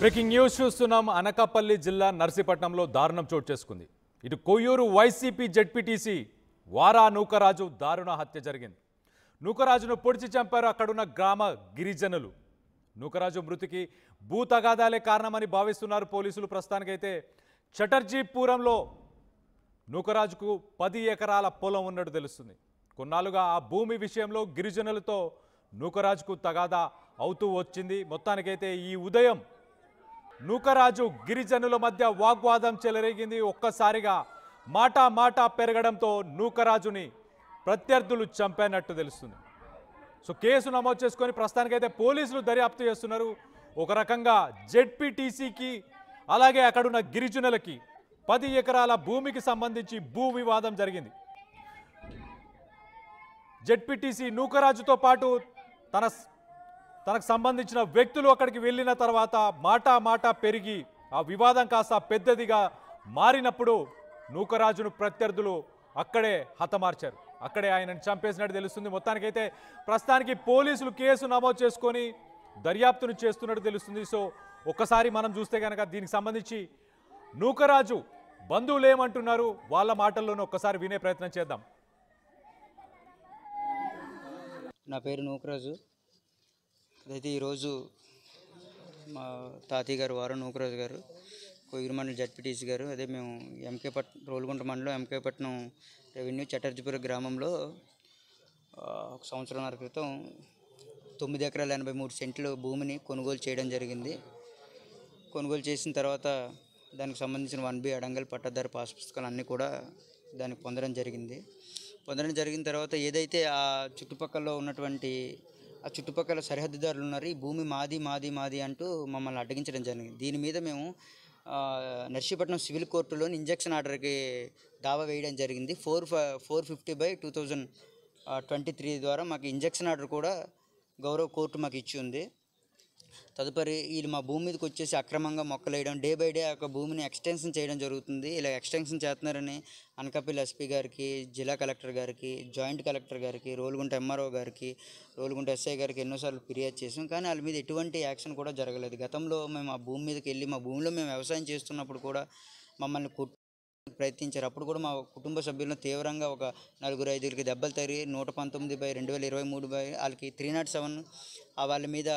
Breaking news చూస్తున్నాం. అనకాపల్లి జిల్లా నర్సీపట్నంలో దారుణం చోటు చేసుకుంది. ఇటు కొయ్యూరు వైసీపీ జెడ్పీటీసీ వారా నూకరాజు దారుణ హత్య జరిగింది. నూకరాజును పొడిచి చంపారు అక్కడున్న గ్రామ గిరిజనులు. నూకరాజు మృతికి భూ తగాదాలే కారణమని భావిస్తున్నారు పోలీసులు. ప్రస్తుతానికైతే చటర్జీపురంలో నూకరాజుకు 10 ఎకరాల పొలం ఉన్నట్టు తెలుస్తుంది. కొన్నాళ్ళుగా ఆ భూమి విషయంలో గిరిజనులతో నూకరాజుకు తగాదా అవుతూ వచ్చింది. మొత్తానికైతే ఈ ఉదయం నూకరాజు గిరిజనుల మధ్య వాగ్వాదం చెలరేగింది. ఒక్కసారిగా మాట పెరగడంతో నూకరాజుని ప్రత్యర్థులు చంపేనట్టు తెలుస్తుంది. సో కేసు నమోదు చేసుకొని ప్రస్తుతానికైతే పోలీసులు దర్యాప్తు చేస్తున్నారు. ఒక రకంగా జెడ్పీటీసీకి అలాగే అక్కడున్న గిరిజనులకి 10 ఎకరాల భూమికి సంబంధించి భూ వివాదం జరిగింది. జెడ్పీటీసీ నూకరాజుతో పాటు తనకు సంబంధించిన వ్యక్తులు అక్కడికి వెళ్ళిన తర్వాత మాట పెరిగి ఆ వివాదం కాస్త పెద్దదిగా మారినప్పుడు నూకరాజును ప్రత్యర్థులు అక్కడే హతమార్చారు. అక్కడే ఆయనను చంపేసినట్టు తెలుస్తుంది. మొత్తానికైతే ప్రస్తుతానికి పోలీసులు కేసు నమోదు చేసుకొని దర్యాప్తును చేస్తున్నట్టు తెలుస్తుంది. సో ఒక్కసారి మనం చూస్తే కనుక దీనికి సంబంధించి నూకరాజు బంధువులు ఏమంటున్నారు వాళ్ళ మాటల్లోనే ఒక్కసారి వినే ప్రయత్నం చేద్దాం. నా పేరు నూకరాజు. అదైతే ఈరోజు మా తాతయ్య గారు వారు నూకరాజు గారు కొయ్యూరు మండలి జడ్పీటీసీ గారు అదే మేము రోలుగుంట మండలం ఎంకేపట్నం రెవెన్యూ చటర్జీపురం గ్రామంలో 1 సంవత్సరంన్నర క్రితం 9 ఎకరాల 83 సెంట్లు భూమిని కొనుగోలు చేయడం జరిగింది. కొనుగోలు చేసిన తర్వాత దానికి సంబంధించిన 1B అడంగల్ పట్టాదారు పాస్ పుస్తకాలు అన్నీ కూడా దానికి పొందడం జరిగిన తర్వాత ఏదైతే ఆ చుట్టుపక్కల ఉన్నటువంటి ఆ చుట్టుపక్కల సరిహద్దుదారులు ఉన్నారు, ఈ భూమి మాది అంటూ మమ్మల్ని అడ్డగించడం జరిగింది. దీని మీద మేము నర్సీపట్నం సివిల్ కోర్టులోని ఇంజక్షన్ ఆర్డర్కి దావా వేయడం జరిగింది. 450/2023 ద్వారా మాకు ఇంజక్షన్ ఆర్డర్ కూడా గౌరవ కోర్టు మాకు ఇచ్చి ఉంది. తదుపరి వీళ్ళు మా భూమి మీదకి వచ్చేసి అక్రమంగా మొక్కలు వేయడం, డే బై డే ఆ భూమిని ఎక్స్టెన్షన్ చేయడం జరుగుతుంది. ఇలా ఎక్స్టెన్షన్ చేస్తున్నారని అనకాపల్లి ఎస్పీ గారికి, జిల్లా కలెక్టర్ గారికి, జాయింట్ కలెక్టర్ గారికి, రోలుగుంట ఎంఆర్ఓ గారికి, రోలుగుంట ఎస్ఐ గారికి ఎన్నోసార్లు ఫిర్యాదు చేసాం. కానీ వాళ్ళ మీద ఎటువంటి యాక్షన్ కూడా జరగలేదు. గతంలో మేము ఆ భూమి మీదకి వెళ్ళి మా భూమిలో మేము వ్యవసాయం చేస్తున్నప్పుడు కూడా మమ్మల్ని ప్రయత్నించారు. అప్పుడు కూడా మా కుటుంబ సభ్యులను తీవ్రంగా ఒక 4-5 దెబ్బలు తగిలి 119/2023 వాళ్ళకి 307 వాళ్ళ మీద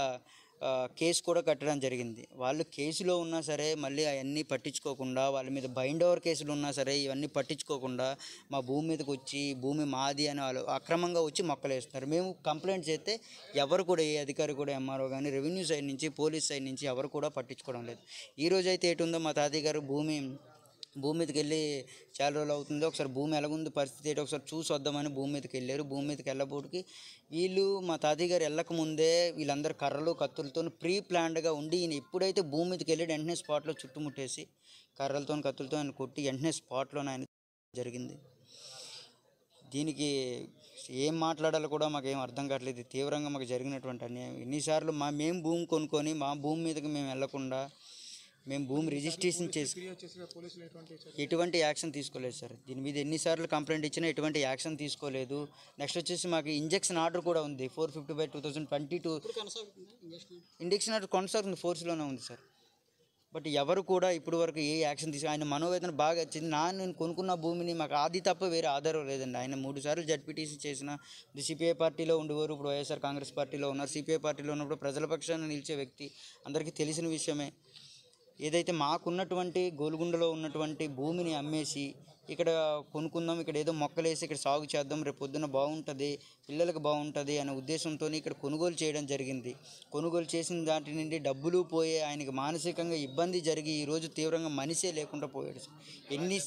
కేసు కూడా కట్టడం జరిగింది. వాళ్ళు కేసులో ఉన్నా సరే మళ్ళీ అవన్నీ పట్టించుకోకుండా, వాళ్ళ మీద బైండ్ ఓవర్ కేసులు ఉన్నా సరే ఇవన్నీ పట్టించుకోకుండా మా భూమి మీదకి వచ్చి భూమి మాది అని వాళ్ళు అక్రమంగా వచ్చి మొక్కలు వేస్తున్నారు. మేము కంప్లైంట్ చేస్తే ఎవరు కూడా, ఏ అధికారి కూడా, ఎంఆర్ఓ కానీ, రెవెన్యూ సైడ్ నుంచి, పోలీస్ సైడ్ నుంచి ఎవరు కూడా పట్టించుకోవడం లేదు. ఈరోజు అయితే ఏటుందో మా తాతయ్య గారు భూమి మీదకి వెళ్ళి చాలా రోజులు అవుతుందో ఒకసారి భూమి ఎలాగుంది పరిస్థితి ఏంటో ఒకసారి చూసి వద్దామని భూమి మీదకి వెళ్ళారు. భూమి మీదకి వెళ్ళబోటికి వీళ్ళు మా తాతయ్య గారు వెళ్ళకముందే వీళ్ళందరూ కర్రలు కత్తులతో ప్రీ ప్లాన్డ్గా ఉండి ఈయన ఎప్పుడైతే భూమి మీదకి వెళ్ళి వెంటనే స్పాట్లో చుట్టుముట్టేసి కర్రలతో కత్తులతో ఆయన కొట్టి వెంటనే స్పాట్లోనే ఆయన జరిగింది. దీనికి ఏం మాట్లాడాలో కూడా మాకేం అర్థం కావట్లేదు. తీవ్రంగా మాకు జరిగినటువంటి అన్యాయం. ఎన్నిసార్లు మేము భూమి కొనుక్కొని మా భూమి మీదకి మేము వెళ్లకుండా మేము భూమి రిజిస్ట్రేషన్ చేసి ఎటువంటి యాక్షన్ తీసుకోలేదు సార్. దీని మీద ఎన్నిసార్లు కంప్లైంట్ ఇచ్చినా ఎటువంటి యాక్షన్ తీసుకోలేదు. నెక్స్ట్ వచ్చేసి మాకు ఇంజక్షన్ ఆర్డర్ కూడా ఉంది. 450/2022 ఇంజక్షన్ ఆర్డర్ కొనసాగుతుంది, ఫోర్స్లోనే ఉంది సార్. బట్ ఎవరు కూడా ఇప్పటి వరకు ఏ యాక్షన్ ఆయన మనోవేదన బాగా వచ్చింది. నేను కొనుక్కున్న భూమిని మాకు అది తప్ప వేరే ఆధారం లేదండి. ఆయన 3 సార్లు జడ్పీటీసీ చేసిన సిపిఐ పార్టీలో ఉండేవారు, ఇప్పుడు వైఎస్ఆర్ కాంగ్రెస్ పార్టీలో ఉన్నారు. సిపిఐ పార్టీలో ఉన్నప్పుడు ప్రజల పక్షాన నిలిచే వ్యక్తి, అందరికీ తెలిసిన విషయమే. ఏదైతే మాకున్నటువంటి గోలుగుండలో ఉన్నటువంటి భూమిని అమ్మేసి ఇక్కడ కొనుక్కుందాం, ఇక్కడ ఏదో మొక్కలేసి ఇక్కడ సాగు చేద్దాం, రేపు పొద్దున్న బాగుంటుంది, పిల్లలకు బాగుంటుంది అనే ఉద్దేశంతో ఇక్కడ కొనుగోలు చేయడం జరిగింది. కొనుగోలు చేసిన దాంట్ నుండి డబ్బులు పోయే ఆయనకి మానసికంగా ఇబ్బంది జరిగి ఈరోజు తీవ్రంగా మనిషే లేకుండా పోయాడు. ఎన్ని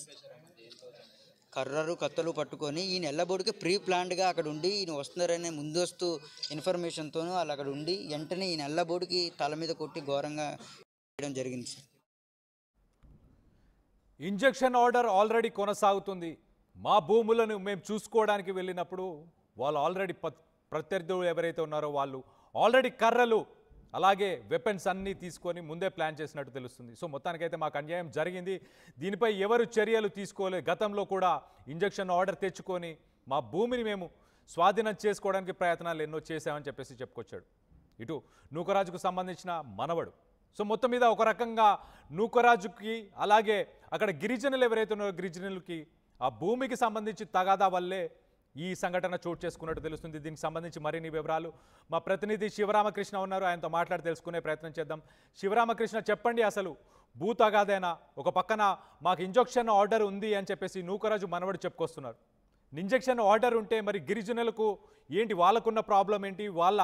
కర్రలు కత్తలు పట్టుకొని ఈయన ఎల్లబోడికి ప్రీ ప్లాన్డ్గా అక్కడ ఉండి ఈయన వస్తున్నారనే ముందస్తు ఇన్ఫర్మేషన్తోనూ వాళ్ళు అక్కడ ఉండి వెంటనే ఈయన ఎల్లబోడికి తల మీద కొట్టి ఘోరంగా జరిగింది సార్. ఇంజక్షన్ ఆర్డర్ ఆల్రెడీ కొనసాగుతుంది. మా భూములను మేము చూసుకోవడానికి వెళ్ళినప్పుడు వాళ్ళు ఆల్రెడీ ప్రత్యర్థులు ఎవరైతే ఉన్నారో వాళ్ళు ఆల్రెడీ కర్రలు అలాగే వెపన్స్ అన్నీ తీసుకొని ముందే ప్లాన్ చేసినట్టు తెలుస్తుంది. సో మొత్తానికైతే మాకు అన్యాయం జరిగింది, దీనిపై ఎవరు చర్యలు తీసుకోలేదు. గతంలో కూడా ఇంజక్షన్ ఆర్డర్ తెచ్చుకొని మా భూమిని మేము స్వాధీనం చేసుకోవడానికి ప్రయత్నాలు ఎన్నో చేశామని చెప్పేసి చెప్పుకొచ్చాడు. ఇటు నూకరాజుకు సంబంధించిన మనవడు సో మొత్తం మీద ఒక రకంగా నూకరాజుకి అలాగే అక్కడ గిరిజనులు ఎవరైతే ఉన్నారో గిరిజనులకి ఆ భూమికి సంబంధించి తగాదా వల్లే ఈ సంఘటన చోటు చేసుకున్నట్టు తెలుస్తుంది. దీనికి సంబంధించి మరిన్ని వివరాలు మా ప్రతినిధి శివరామకృష్ణ ఉన్నారు, ఆయనతో మాట్లాడి తెలుసుకునే ప్రయత్నం చేద్దాం. శివరామకృష్ణ, చెప్పండి, అసలు భూ తగాదేనా? ఒక పక్కన మాకు ఇంజెక్షన్ ఆర్డర్ ఉంది అని చెప్పేసి నూకరాజు మనవడు చెప్పుకొస్తున్నారు. ఇంజెక్షన్ ఆర్డర్ ఉంటే మరి గిరిజనులకు ఏంటి, వాళ్ళకున్న ప్రాబ్లం ఏంటి, వాళ్ళ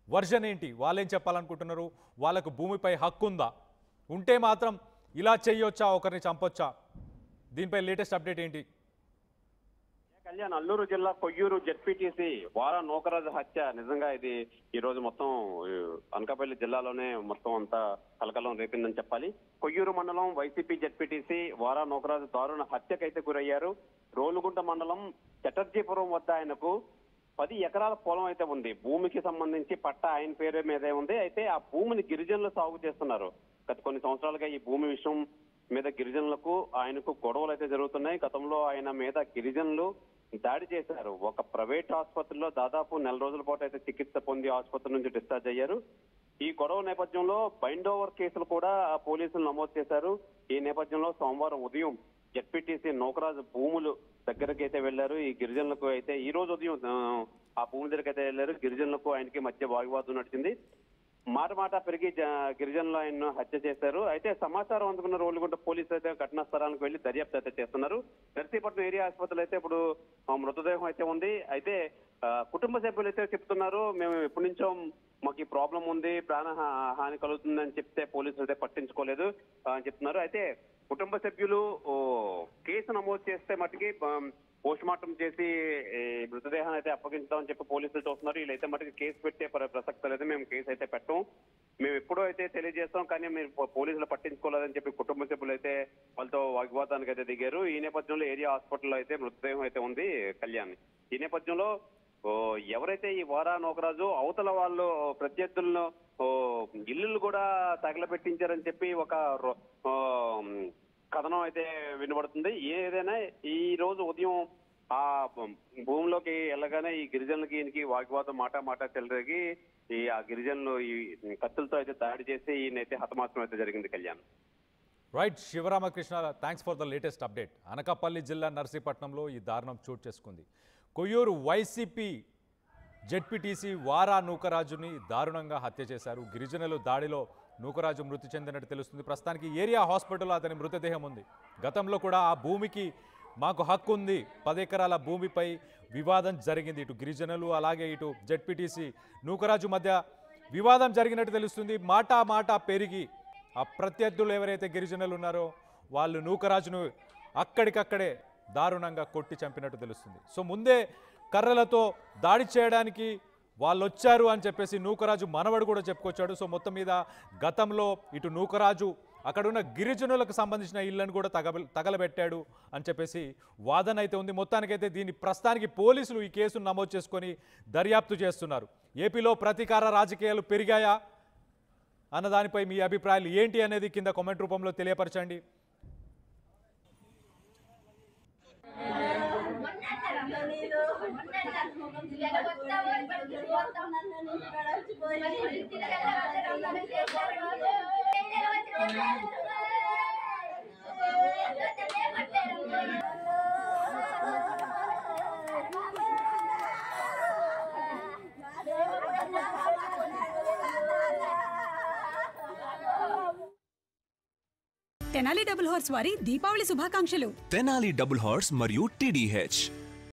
వర్జన్ ఏంటి, వాళ్ళేం చెప్పాలనుకుంటున్నారు, వాళ్ళకు భూమిపై హక్కు ఉందా, ఉంటే మాత్రం ఇలా చేయొచ్చా, ఒకరిని చంపొచ్చా, దీనిపై లేటెస్ట్ అప్డేట్ ఏంటి? కళ్యాణ్, అల్లూరు జిల్లా కొయ్యూరు జెడ్పీటీసీ వారా నూకరాజు హత్య నిజంగా ఇది ఈ రోజు మొత్తం అనకాపల్లి జిల్లాలోనే మొత్తం అంతా కలకలం రేపిందని చెప్పాలి. కొయ్యూరు మండలం వైసీపీ జెడ్పీటీసీ వారా నూకరాజు దారుణ హత్యకైతే గురయ్యారు. రోలుగుంట మండలం చటర్జీపురం వద్ద ఆయనకు 10 ఎకరాల పొలం అయితే ఉంది. భూమికి సంబంధించి పట్ట ఆయన పేరు మీదే ఉంది. అయితే ఆ భూమిని గిరిజనులు సాగు చేస్తున్నారు. గత కొన్ని సంవత్సరాలుగా ఈ భూమి విషయం మీద గిరిజనులకు ఆయనకు గొడవలు అయితే జరుగుతున్నాయి. గతంలో ఆయన మీద గిరిజనులు దాడి చేశారు. ఒక ప్రైవేట్ ఆసుపత్రిలో దాదాపు 4 రోజుల పాటు అయితే చికిత్స పొంది ఆసుపత్రి నుంచి డిశ్చార్జ్ అయ్యారు. ఈ గొడవ నేపథ్యంలో బైండ్ ఓవర్ కేసులు కూడా పోలీసులు నమోదు చేశారు. ఈ నేపథ్యంలో సోమవారం ఉదయం జెడ్పీటీసీ నూకరాజు భూములు దగ్గరికి అయితే వెళ్లారు. ఈ గిరిజనులకు అయితే ఈ రోజు ఉదయం ఆ భూమి దగ్గరికి అయితే వెళ్లారు. గిరిజనులకు ఆయనకి మధ్య వాగ్వాదం నడిచింది. మాట పెరిగి గిరిజనులు ఆయన్ను హత్య చేశారు. అయితే సమాచారం అందుకున్న రోలుగుంట పోలీసులు అయితే ఘటనా స్థలానికి వెళ్లి దర్యాప్తు అయితే చేస్తున్నారు. నర్సీపట్నం ఏరియా ఆసుపత్రిలో అయితే ఇప్పుడు మృతదేహం అయితే ఉంది. అయితే కుటుంబ సభ్యులు అయితే చెప్తున్నారు, మేము ఎప్పటి నుంచో మాకు ఈ ప్రాబ్లం ఉంది, ప్రాణ హాని కలుగుతుందని చెప్తే పోలీసులు అయితే పట్టించుకోలేదు అని చెప్తున్నారు. అయితే కుటుంబ సభ్యులు కేసు నమోదు చేస్తే మట్టుకి పోస్ట్ మార్టం చేసి మృతదేహాన్ని అయితే అప్పగించుతామని చెప్పి పోలీసులు చూస్తున్నారు. వీళ్ళైతే మటుకు కేసు పెట్టే ప్రసక్తి లేదు, మేము కేసు అయితే పెట్టం, మేము ఎప్పుడో అయితే తెలియజేస్తాం, కానీ మీరు పోలీసులు పట్టించుకోలేదని చెప్పి కుటుంబ సభ్యులు అయితే వాళ్ళతో వాగ్వాదానికి అయితే దిగారు. ఈ నేపథ్యంలో ఏరియా హాస్పిటల్లో అయితే మృతదేహం అయితే ఉంది కళ్యాణ్. ఈ నేపథ్యంలో ఎవరైతే ఈ వారా నూకరాజు అవతల వాళ్ళు ప్రత్యర్థులను ఇల్లులు కూడా తగలబెట్టించారని చెప్పి ఒక కథనం అయితే వినబడుతుంది. ఏదైనా ఈ రోజు ఉదయం ఆ భూమిలోకి వెళ్ళగానే ఈ గిరిజనులకి ఈయనకి వాగ్వాదం మాట చెలరేగి ఆ గిరిజనులు ఈ కత్తులతో అయితే దాడి చేసి ఈయనైతే హతమార్చడం అయితే జరిగింది Kalyan. Right Sivaramakrishna, thanks for the latest update. Anakapalli జిల్లా నర్సీపట్నంలో ఈ దారుణం చోటు చేసుకుంది. కొయ్యూరు వైసీపీ జెడ్పీటీసీ వారా నూకరాజుని దారుణంగా హత్య చేశారు. గిరిజనులు దాడిలో నూకరాజు మృతి చెందినట్టు తెలుస్తుంది. ప్రస్తుతానికి ఏరియా హాస్పిటల్లో అతని మృతదేహం ఉంది. గతంలో కూడా ఆ భూమికి మాకు హక్కు ఉంది, 10 ఎకరాల భూమిపై వివాదం జరిగింది. ఇటు గిరిజనులు అలాగే ఇటు జెడ్పీటీసీ నూకరాజు మధ్య వివాదం జరిగినట్టు తెలుస్తుంది. మాట పెరిగి ఆ ప్రత్యర్థులు ఎవరైతే గిరిజనులు ఉన్నారో వాళ్ళు నూకరాజును అక్కడికక్కడే దారుణంగా కొట్టి చంపినట్టు తెలుస్తుంది. సో ముందే కర్రలతో దాడి చేయడానికి వాళ్ళు వచ్చారు అని చెప్పేసి నూకరాజు మనవడు కూడా చెప్పుకొచ్చాడు. సో మొత్తం మీద గతంలో ఇటు నూకరాజు అక్కడున్న గిరిజనులకు సంబంధించిన ఇళ్లను కూడా తగలబెట్టాడు అని చెప్పేసి వాదన అయితే ఉంది. మొత్తానికైతే దీని ప్రస్తుతానికి పోలీసులు ఈ కేసును నమోదు చేసుకొని దర్యాప్తు చేస్తున్నారు. ఏపీలో ప్రతీకార రాజకీయాలు పెరిగాయా అన్న దానిపై మీ అభిప్రాయాలు ఏంటి అనేది కింద కామెంట్ రూపంలో తెలియపరచండి. తెనాలి డబుల్ హార్స్ వారి దీపావళి శుభాకాంక్షలు. తెనాలి డబుల్ హార్స్ మరియు టీడీహెచ్